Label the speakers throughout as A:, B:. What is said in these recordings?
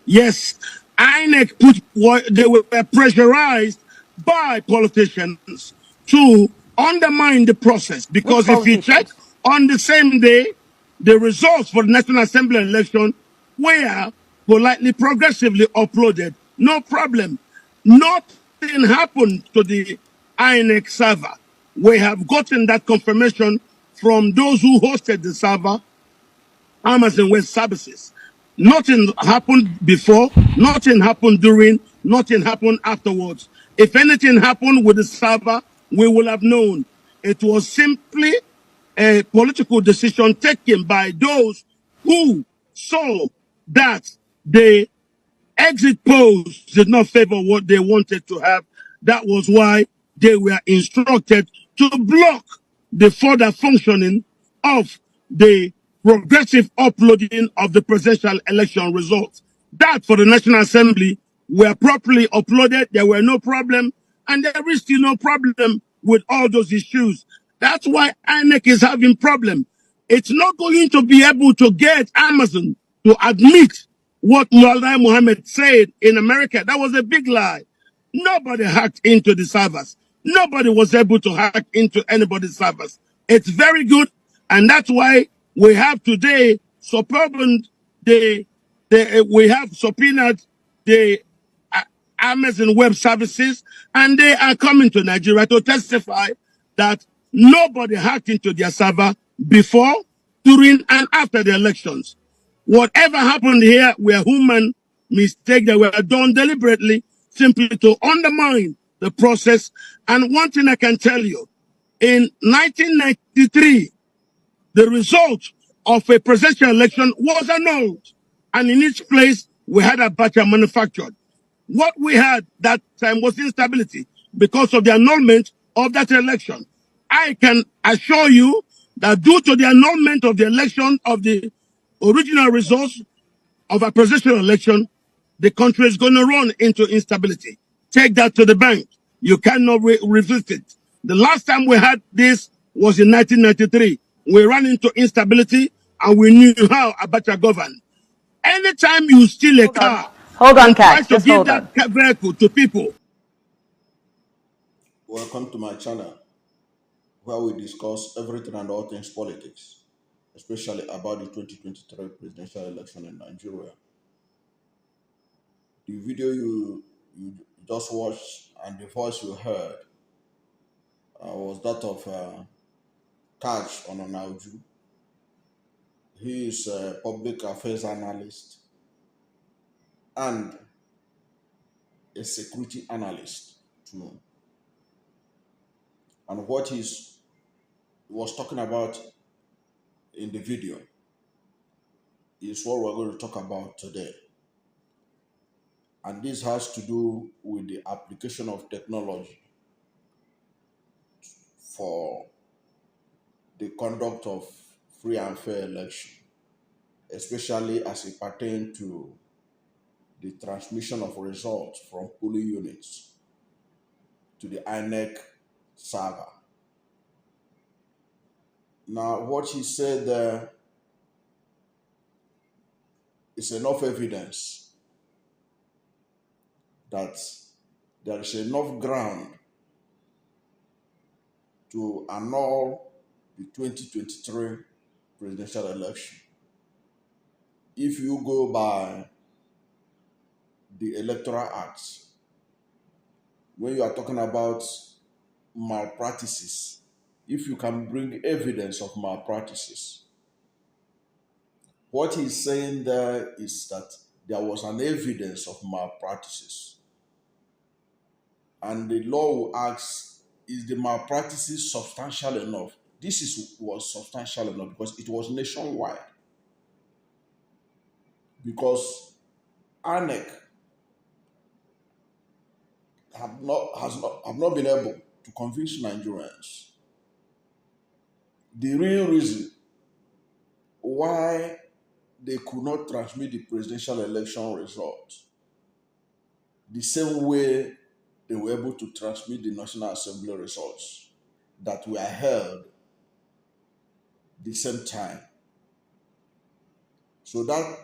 A: Yes, INEC put what they were pressurized by politicians to undermine the process
B: Which
A: because if you check
B: politicians?
A: on the same day, the results for the National Assembly election were politely, progressively uploaded. No problem. Nothing happened to the INEC server. We have gotten that confirmation from those who hosted the server, Amazon Web Services. Nothing happened before, nothing happened during, nothing happened afterwards. If anything happened with the server, we will have known. It was simply a political decision taken by those who saw that the exit polls did not favor what they wanted to have. That was why they were instructed to block the further functioning of the progressive uploading of the presidential election results. That for the National Assembly were properly uploaded. There were no problem, and there is still no problem with all those issues. That's why INEC is having problem. It's not going to be able to get Amazon to admit what Mullah Muhammad said in America. That was a big lie. Nobody hacked into the servers. Nobody was able to hack into anybody's servers. It's very good, and that's why we have today subpoenaed we have subpoenaed the Amazon Web Services, and they are coming to Nigeria to testify that nobody hacked into their server before, during, and after the elections. Whatever happened here were human mistakes that were done deliberately, simply to undermine the process. And one thing I can tell you, in 1993, the result of a presidential election was annulled. And in each place, we had a Abacha manufactured. What we had that time was instability because of the annulment of that election. I can assure you that due to the annulment of the election of the original results of a presidential election, the country is going to run into instability. Take that to the bank. You cannot resist it. The last time we had this was in 1993. We ran into instability and we knew how Abacha governed. Anytime you steal a car
B: Hold on,
A: and try
B: Cax.
A: to
B: Just
A: give
B: hold
A: that
B: on.
A: vehicle to people.
C: Welcome to my channel, where we discuss everything and all things politics, especially about the 2023 presidential election in Nigeria. The video you just watched and the voice you heard was that of Taj Ononauju. He is a public affairs analyst and a security analyst too. And what he was talking about in the video is what we're going to talk about today. And this has to do with the application of technology for the conduct of free and fair election, especially as it pertains to the transmission of results from polling units to the INEC server. Now, what he said there is enough evidence that there is enough ground to annul the 2023 presidential election. If you go by the Electoral Act, when you are talking about malpractices, if you can bring evidence of malpractices, what he's saying there is that there was an evidence of malpractices. And the law will ask, is the malpractices substantial enough? Was substantial enough because it was nationwide. Because INEC have not been able to convince Nigerians the real reason why they could not transmit the presidential election results the same way they were able to transmit the National Assembly results that were held the same time. So that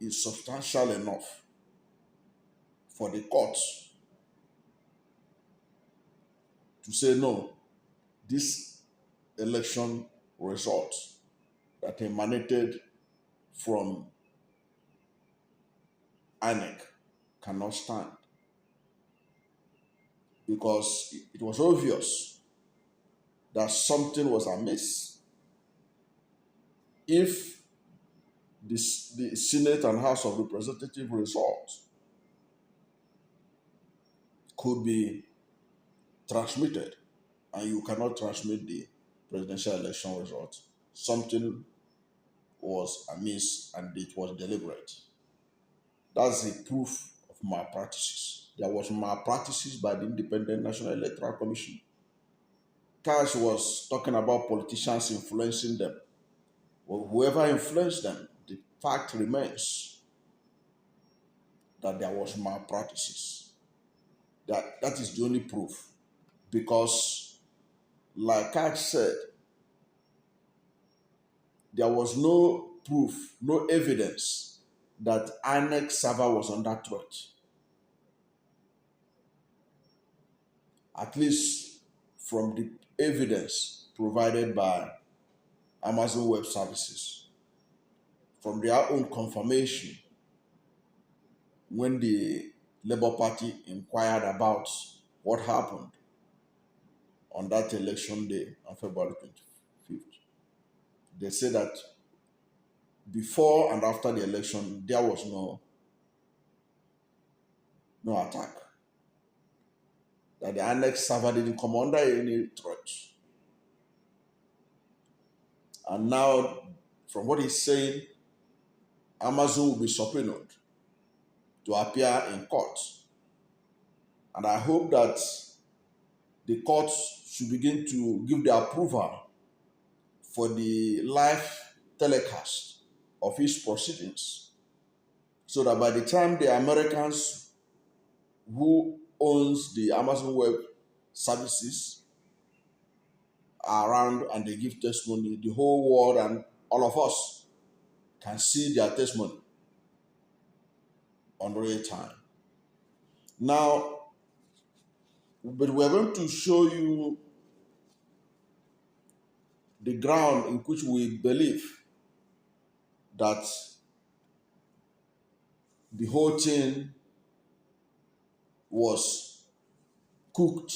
C: is substantial enough for the courts to say no, this election result that emanated from INEC cannot stand, because it was obvious that something was amiss. If the Senate and House of Representatives results could be transmitted and you cannot transmit the presidential election results, something was amiss and it was deliberate. That's the proof of malpractices. There was malpractices by the Independent National Electoral Commission. Cash was talking about politicians influencing them. Well, whoever influenced them, the fact remains that there was malpractices. That is the only proof. Because, like Cash said, there was no proof, no evidence that INEC server was under threat. At least from the evidence provided by Amazon Web Services, from their own confirmation when the Labour Party inquired about what happened on that election day on February 25th. They said that before and after the election, there was no attack. That the INEC server didn't come under any threat. And now, from what he's saying, Amazon will be subpoenaed to appear in court. And I hope that the courts should begin to give the approval for the live telecast of his proceedings, so that by the time the Americans who owns the Amazon Web Services are around and they give testimony, the whole world and all of us can see their testimony on real time. Now, but we're going to show you the ground in which we believe that the whole thing was cooked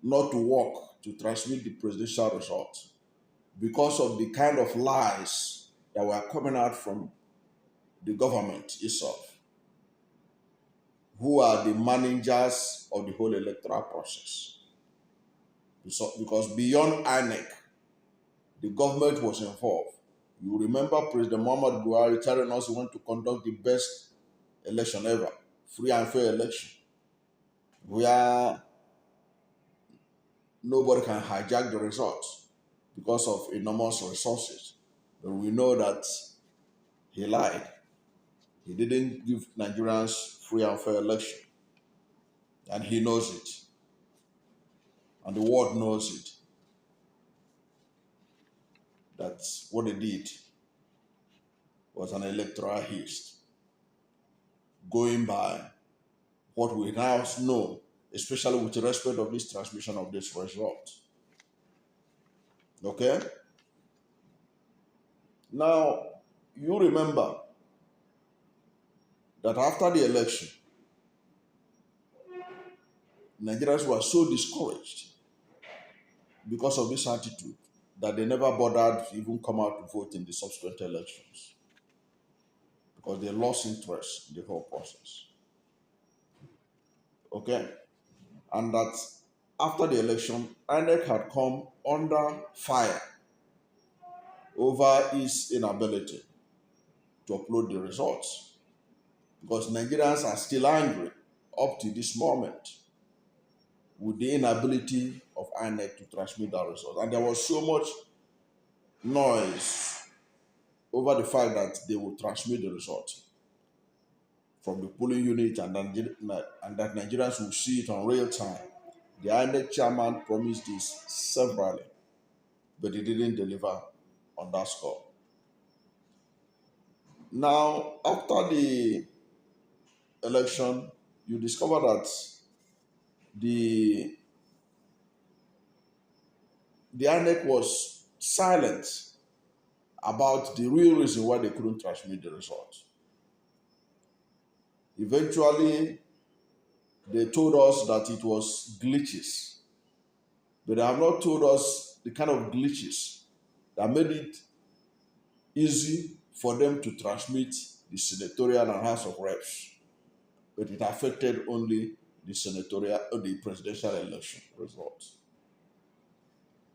C: not to work to transmit the presidential result, because of the kind of lies that were coming out from the government itself, who are the managers of the whole electoral process. Because beyond INEC, the government was involved. You remember President Muhammad Buhari telling us he wanted to conduct the best election ever, free and fair election, where nobody can hijack the results because of enormous resources. But we know that he lied. He didn't give Nigerians free and fair election. And he knows it. And the world knows it. That what they did was an electoral heist, going by what we now know, especially with respect of this transmission of this result. Okay? Now, you remember that after the election, Nigerians were so discouraged because of this attitude that they never bothered to even come out to vote in the subsequent elections, because they lost interest in the whole process. Okay? And that after the election, INEC had come under fire over its inability to upload the results, because Nigerians are still angry up to this moment with the inability of INEC to transmit that result. And there was so much noise over the fact that they would transmit the result from the polling unit, and that Nigerians will see it on real time. The INEC chairman promised this severally, but he didn't deliver on that score. Now, after the election, you discover that the the INEC was silent about the real reason why they couldn't transmit the results. Eventually, they told us that it was glitches, but they have not told us the kind of glitches that made it easy for them to transmit the senatorial and House of Reps, but it affected only the senatorial or the presidential election results.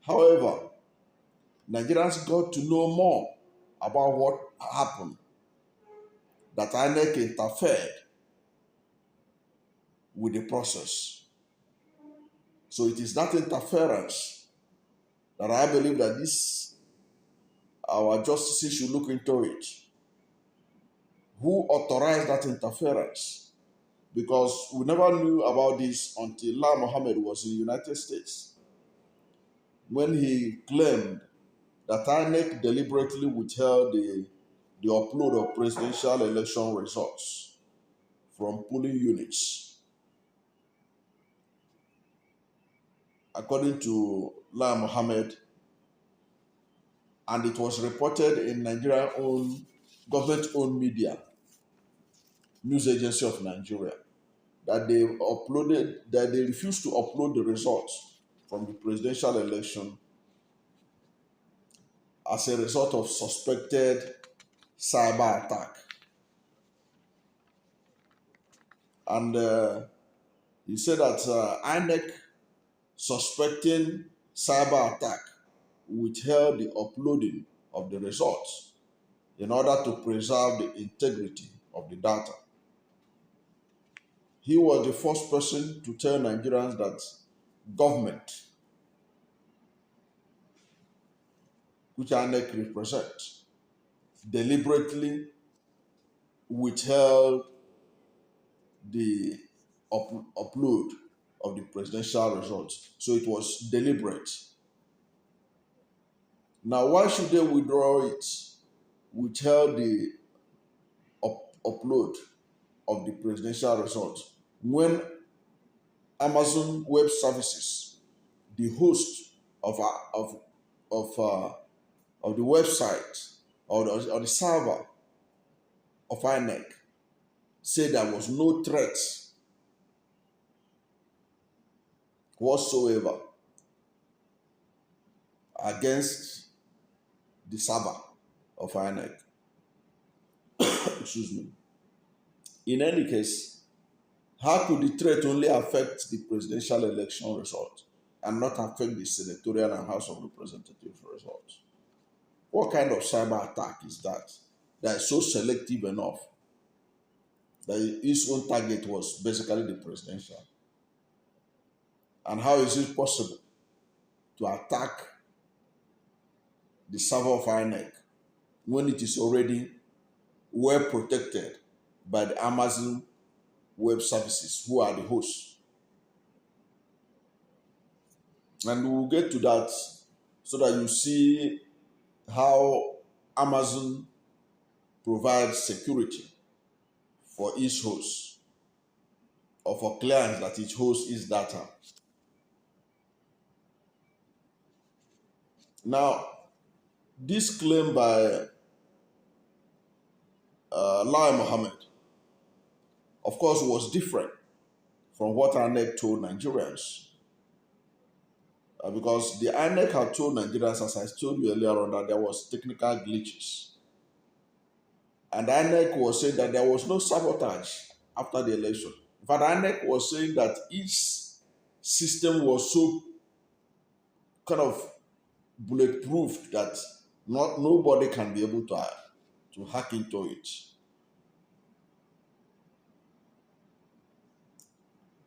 C: However, Nigerians got to know more about what happened, that INEC interfered with the process. So it is that interference that I believe that our justices should look into it. Who authorized that interference? Because we never knew about this until Lai Mohammed was in the United States, when he claimed that INEC deliberately withheld the upload of presidential election results from polling units. According to Lai Mohammed, and it was reported in Nigeria-owned, government-owned media, News Agency of Nigeria, that they refused to upload the results from the presidential election as a result of suspected cyber attack. And he said that INEC, suspecting cyber attack, withheld the uploading of the results in order to preserve the integrity of the data. He was the first person to tell Nigerians that government, which INEC represents, deliberately withheld the upload of the presidential results. So it was deliberate. Now, why should they withdraw it, withheld the upload of the presidential results, when Amazon Web Services, the host of the website or the server of INEC, said there was no threat whatsoever against the server of INEC. Excuse me. In any case, how could the threat only affect the presidential election result and not affect the senatorial and House of Representatives results? What kind of cyber attack is that is so selective enough that its own target was basically the presidential? And how is it possible to attack the server of INEC when it is already well protected by the Amazon Web Services, who are the hosts? And we'll get to that so that you see how Amazon provides security for each host, or for clients that each hosts its data. Now, this claim by Lai Mohammed, of course, was different from what INEC told Nigerians. Because the INEC had told Nigerians, as I told you earlier on, that there was technical glitches. And INEC was saying that there was no sabotage after the election. In fact, INEC was saying that each system was so kind of bulletproof that nobody can be able to hack into it.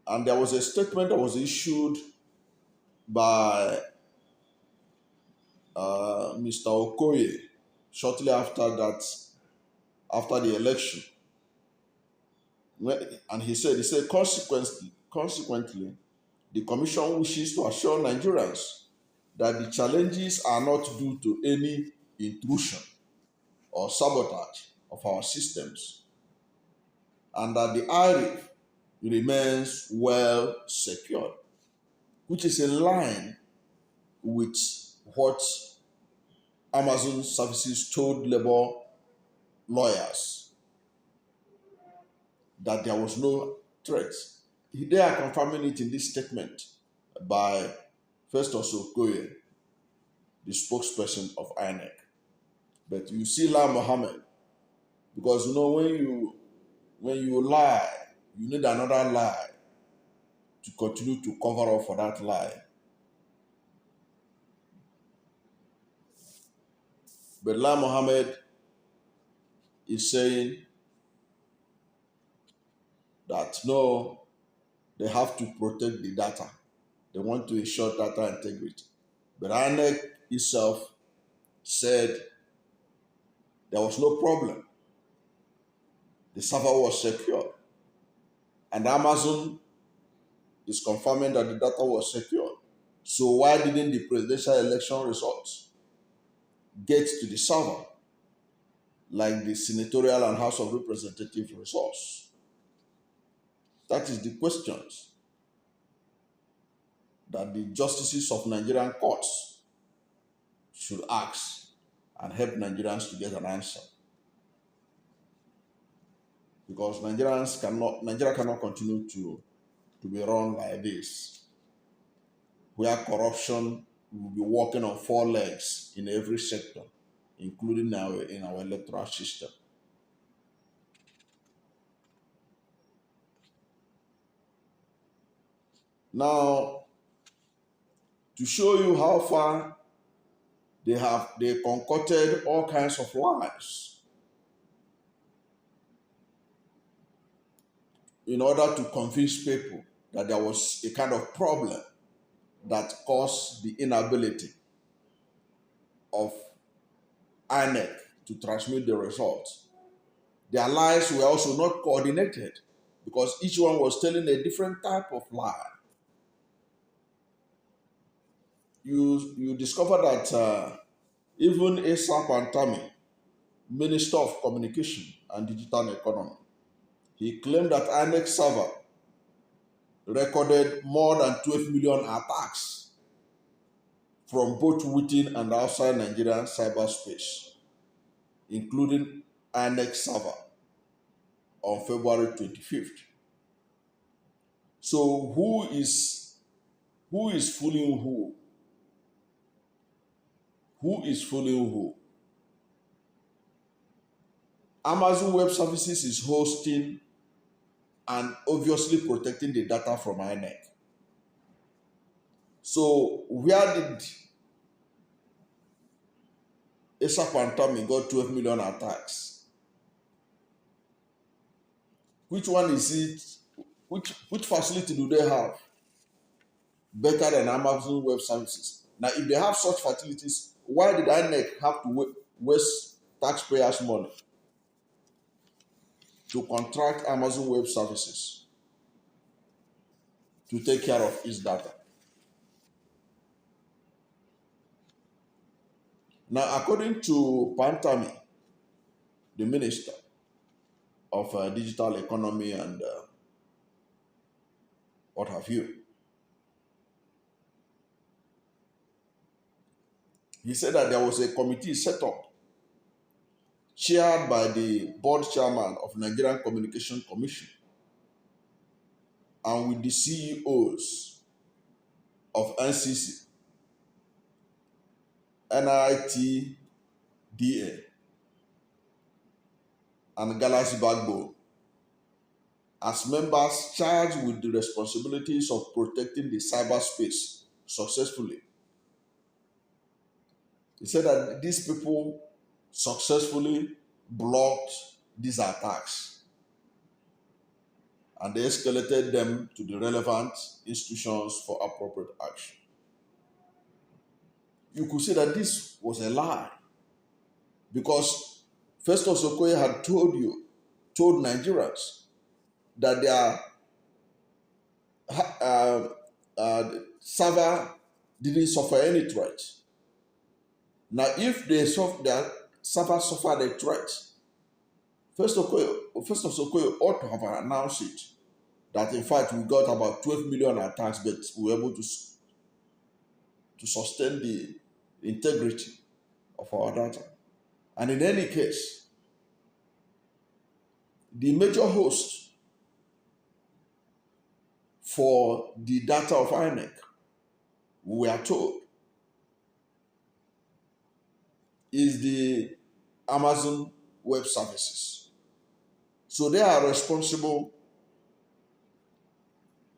C: And there was a statement that was issued by Mr. Okoye shortly after the election. And he said, consequently, the commission wishes to assure Nigerians that the challenges are not due to any intrusion or sabotage, of our systems, and that the IReV remains well secured, which is in line with what Amazon Services told labor lawyers, that there was no threat. They are confirming it in this statement by Festus Okoye, the spokesperson of INEC. But you see La Mohammed, because when you lie, you need another lie to continue to cover up for that lie. But La Mohammed is saying that no, they have to protect the data. They want to ensure data integrity. But INEC itself said there was no problem. The server was secure. And Amazon is confirming that the data was secure. So why didn't the presidential election results get to the server like the senatorial and House of Representatives results? That is the questions that the justices of Nigerian courts should ask and help Nigerians to get an answer. Because Nigeria cannot continue to be run like this, where corruption will be walking on four legs in every sector, including in our electoral system. Now, to show you how far they concocted all kinds of lies in order to convince people that there was a kind of problem that caused the inability of INEC to transmit the results. Their lies were also not coordinated because each one was telling a different type of lie. You discover that even ASAP and Tammy, Minister of Communication and Digital Economy, he claimed that INEC server recorded more than 12 million attacks from both within and outside Nigerian cyberspace, including INEC server on February 25th. So who is fooling who? Who is fooling who? Amazon Web Services is hosting and obviously protecting the data from INEC. So where did ASAP and Tommy got 12 million attacks? Which one is it? Which facility do they have better than Amazon Web Services? Now, if they have such facilities, why did INEC have to waste taxpayers' money to contract Amazon Web Services to take care of its data? Now, according to Pantami, the Minister of Digital Economy and what have you, he said that there was a committee set up, chaired by the board chairman of Nigerian Communication Commission and with the CEOs of NCC, NITDA, and Galaxy Backbone as members charged with the responsibilities of protecting the cyberspace successfully. He said that these people successfully blocked these attacks and they escalated them to the relevant institutions for appropriate action. You could say that this was a lie because Festus Okoye had told Nigerians that their server didn't suffer any threat. Now, if their server suffered a threat, First of Sokoyo ought to have announced it that in fact we got about 12 million attacks, but we were able to sustain the integrity of our data. And in any case, the major host for the data of INEC, we are told, is the Amazon Web Services. So they are responsible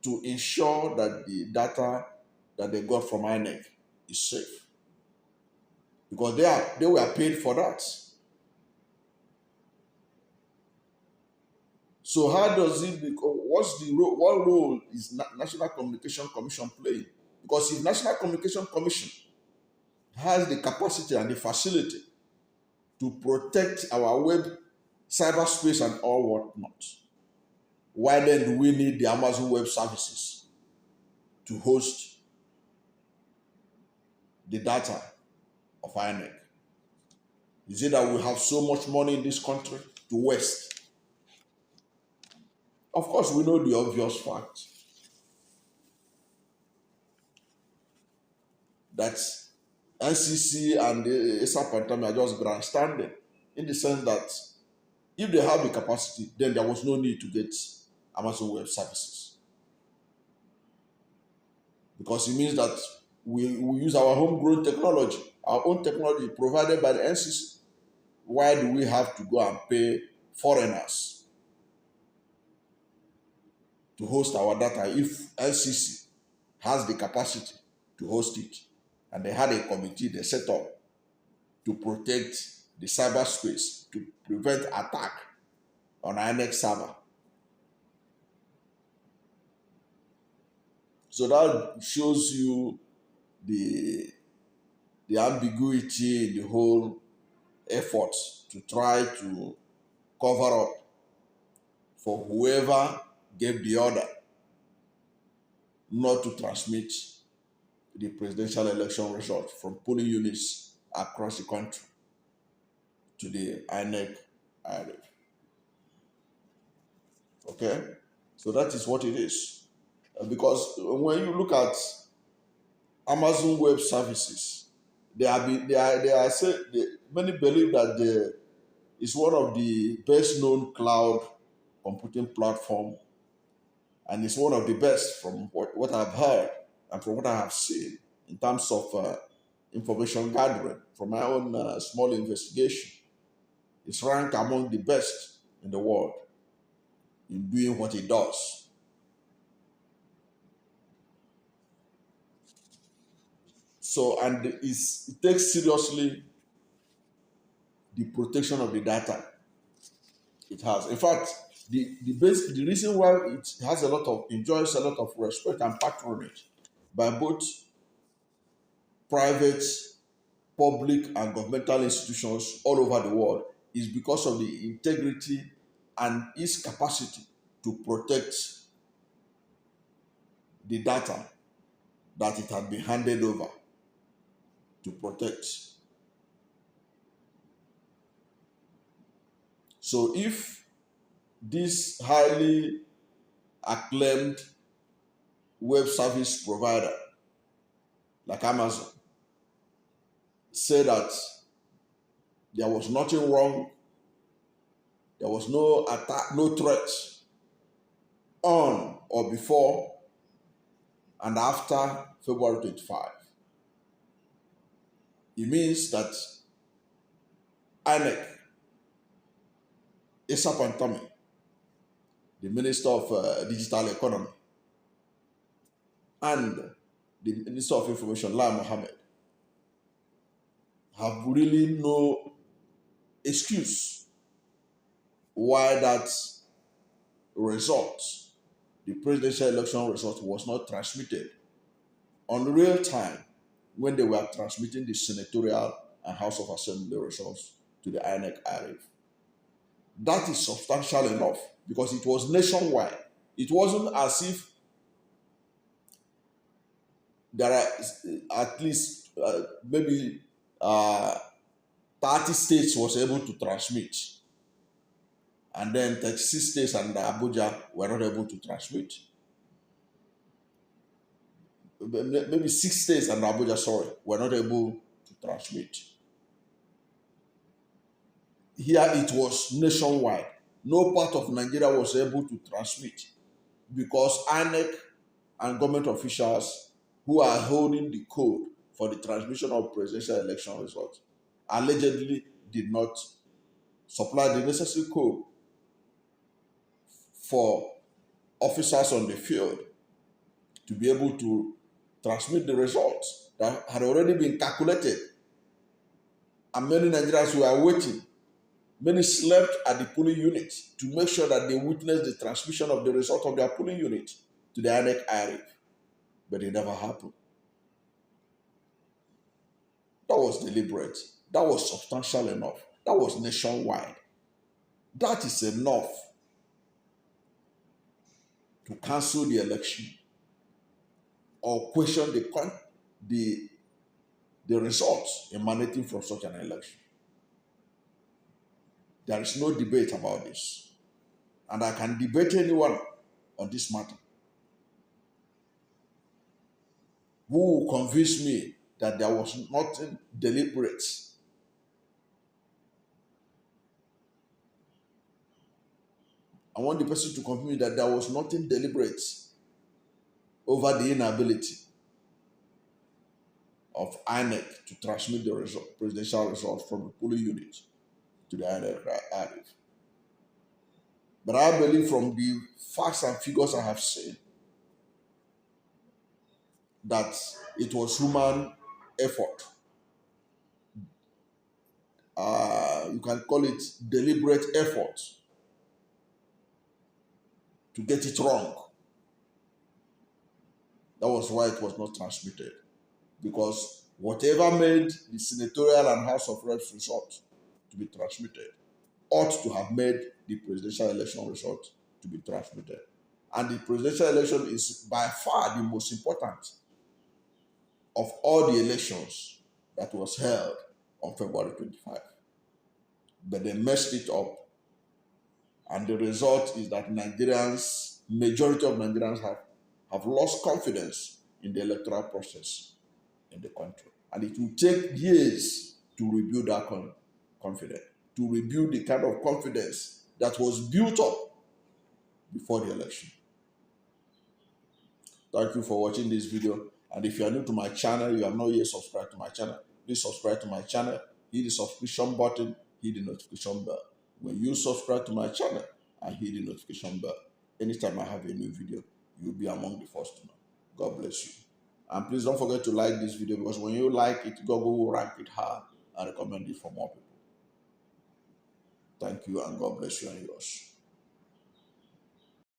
C: to ensure that the data that they got from INEC is safe, because they were paid for that. So how does it become? What's the role? What role is National Communication Commission playing? Because if National Communication Commission has the capacity and the facility to protect our web cyberspace and all whatnot, why then do we need the Amazon Web Services to host the data of INEC? Is it that we have so much money in this country to waste? Of course, we know the obvious fact that NCC and the Pantami are just grandstanding, in the sense that if they have the capacity, then there was no need to get Amazon Web Services. Because it means that we use our homegrown technology, our own technology provided by the NCC. Why do we have to go and pay foreigners to host our data if NCC has the capacity to host it? And they had a committee they set up to protect the cyberspace, to prevent attack on INEC server. So that shows you the ambiguity in the whole effort to try to cover up for whoever gave the order not to transmit the presidential election result from polling units across the country to the INEC IReV. Okay? So that is what it is. Because when you look at Amazon Web Services, many believe that it's one of the best known cloud computing platform, and it's one of the best from what I've heard and from what I have seen in terms of information gathering from my own small investigation. It's ranked among the best in the world in doing what it does. So, and it takes seriously the protection of the data it has. In fact, the reason why it enjoys a lot of respect and patronage by both private, public, and governmental institutions all over the world is because of the integrity and its capacity to protect the data that it had been handed over to protect. So if this highly acclaimed web service provider like Amazon say that there was nothing wrong, there was no attack, no threat on or before and after February 25, it means that INEC, Pantami, the Minister of Digital Economy, and the Minister of Information, Lai Mohammed, have really no excuse why that result, the presidential election result, was not transmitted on real time when they were transmitting the senatorial and House of Assembly results to the INEC IReV. That is substantial enough because it was nationwide. It wasn't as if there are at least maybe 30 states was able to transmit. And then 36 states and Abuja were not able to transmit. Maybe 6 states and Abuja, sorry, were not able to transmit. Here it was nationwide. No part of Nigeria was able to transmit because INEC and government officials who are holding the code for the transmission of presidential election results allegedly did not supply the necessary code for officers on the field to be able to transmit the results that had already been calculated. And many Nigerians were waiting. Many slept at the polling unit to make sure that they witnessed the transmission of the result of their polling unit to the INEC IReV. But it never happened. That was deliberate. That was substantial enough. That was nationwide. That is enough to cancel the election or question the results emanating from such an election. There is no debate about this. And I can debate anyone on this matter who will convince me that there was nothing deliberate. I want the person to convince me that there was nothing deliberate over the inability of INEC to transmit the presidential results from the polling unit to the INEC IReV. But I believe from the facts and figures I have seen that it was human effort. You can call it deliberate effort to get it wrong. That was why it was not transmitted. Because whatever made the senatorial and House of Reps result to be transmitted ought to have made the presidential election result to be transmitted. And the presidential election is by far the most important of all the elections that was held on February 25. But they messed it up. And the result is that majority of Nigerians have lost confidence in the electoral process in the country. And it will take years to rebuild that confidence, to rebuild the kind of confidence that was built up before the election. Thank you for watching this video. And if you are new to my channel, you have not yet subscribed to my channel, please subscribe to my channel, hit the subscription button, hit the notification bell. When you subscribe to my channel and hit the notification bell, anytime I have a new video, you'll be among the first to know. God bless you. And please don't forget to like this video, because when you like it, Google will rank it high and recommend it for more people. Thank you, and God bless you and yours.